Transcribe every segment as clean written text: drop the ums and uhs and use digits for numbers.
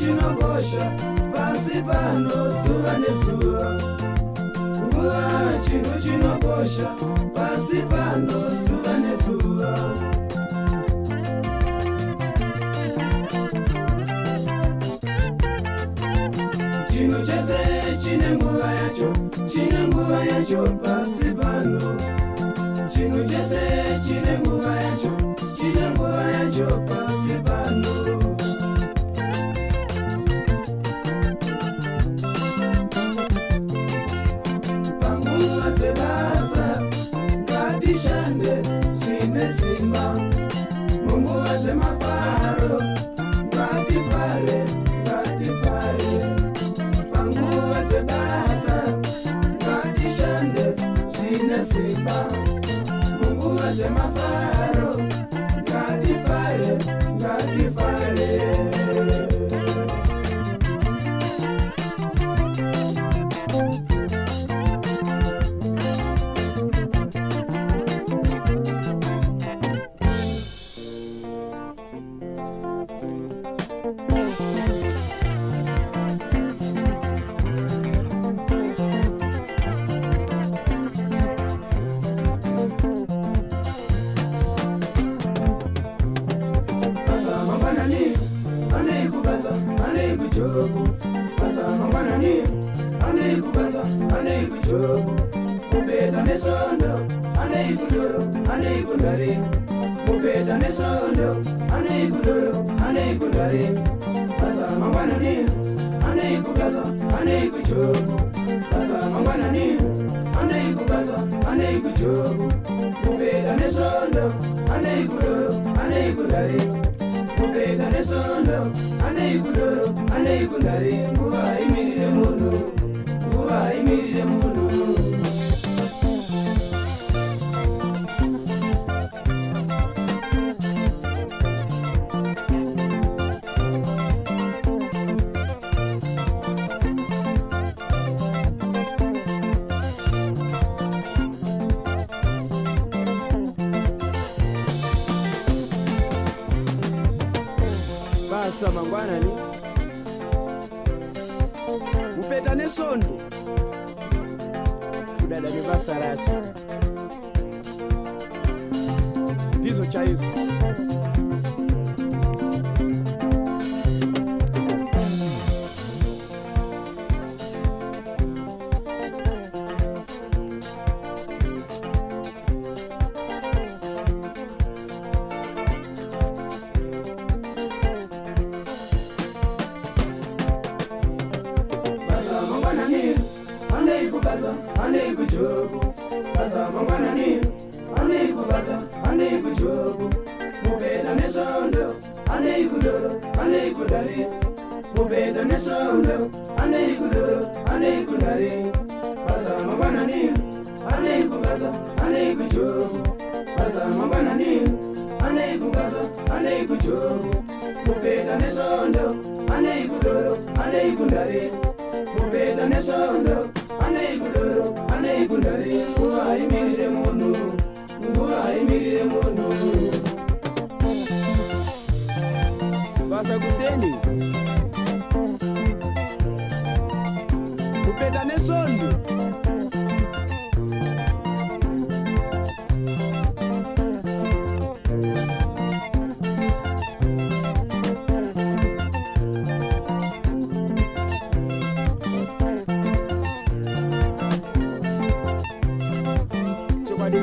chinokosha pasi pano zuva nezuva. Nguva chinhu chinokosha pasi pano zuva nezuva. Chinhu chese chine nguva yacho, chine nguva yacho pasi pano. Chinhu chese chine nguva yacho, chine nguva yacho pasi pano. Panguva dzebasa ngatishande zvine simba. Munguva dzemafaro ngatifare, ngatifare. Panguva dzebasa ngatishande zvine simba. Munguva dzemafaro ngatifare, ngatifare. Mubeta nesondo, ane kudoro, ane kundari. Mubeta nesondo, ane kudoro, ane kundari. Basa mangwanani, ane kubaza, ane kuchogo. Basa mangwanani, ane kubaza, ane kuchogo. Mubeta nesondo, ane kudoro, ane kundari. Mubeta nesondo, ane kudoro, ane kundari. Nguva imirire munhu, nguva imirire munhu. Basa mangwanani, mupeta nesondo kudada nebasa racho ndizo chaizo. Ane kubaza, ane kujogo. Basa mangwanani, ane kubaza, ane kujogo. Mubeta nesondo, ane kudoro, ane kundari. Mubeta nesondo, ane kudoro, ane kundari. Basa mangwanani, ane kubaza, ane kujogo. Basa mangwanani, ane kubaza, ane kujogo. Mubeta nesondo, ane kudoro, ane kundari. Mubeta nesondo, ane kudoro, ane kundari. Nguva imirire munhu, nguva imirire munhu. Basa kuseni, mubeta nesondo.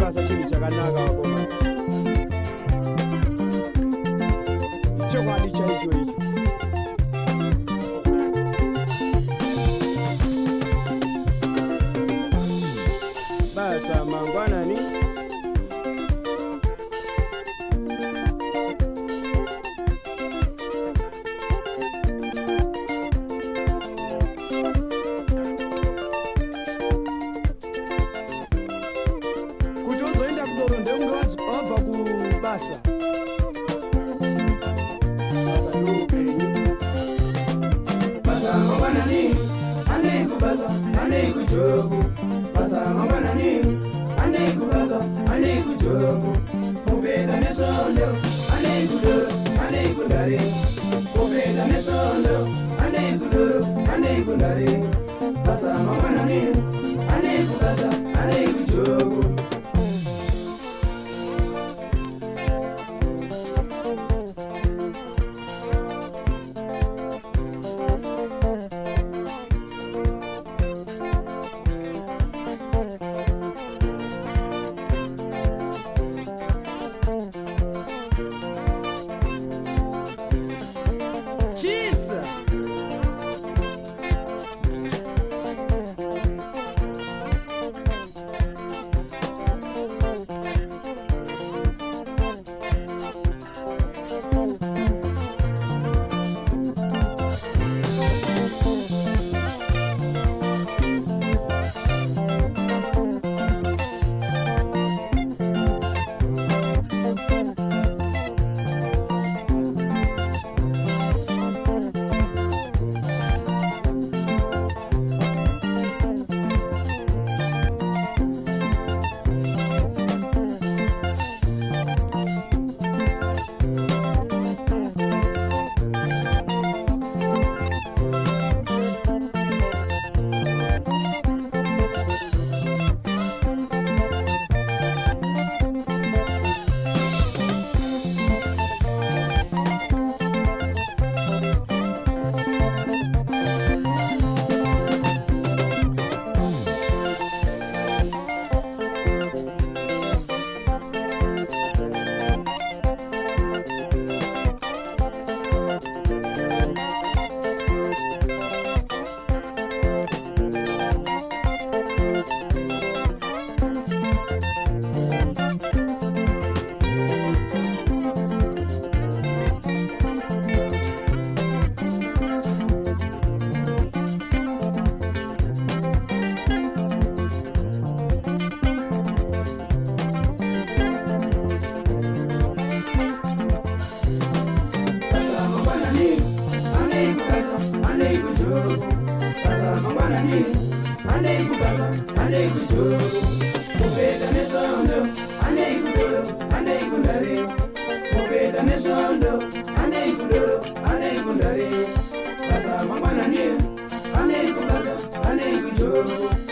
Basa chini chakanaka wakoma. Icho kwadi chaicho icho. Basa mangwanani, wabva kubasa. Basa mangwanani, ane kubaza, ane kujogo. Basa mangwanani, ane kubaza, ane kujogo. Mubeta nesondo, ane kudoro, ane kundari. Mubeta nesondo, mangwanani ane kukaza ane kujogo. Ane kubaza, ane kujogo.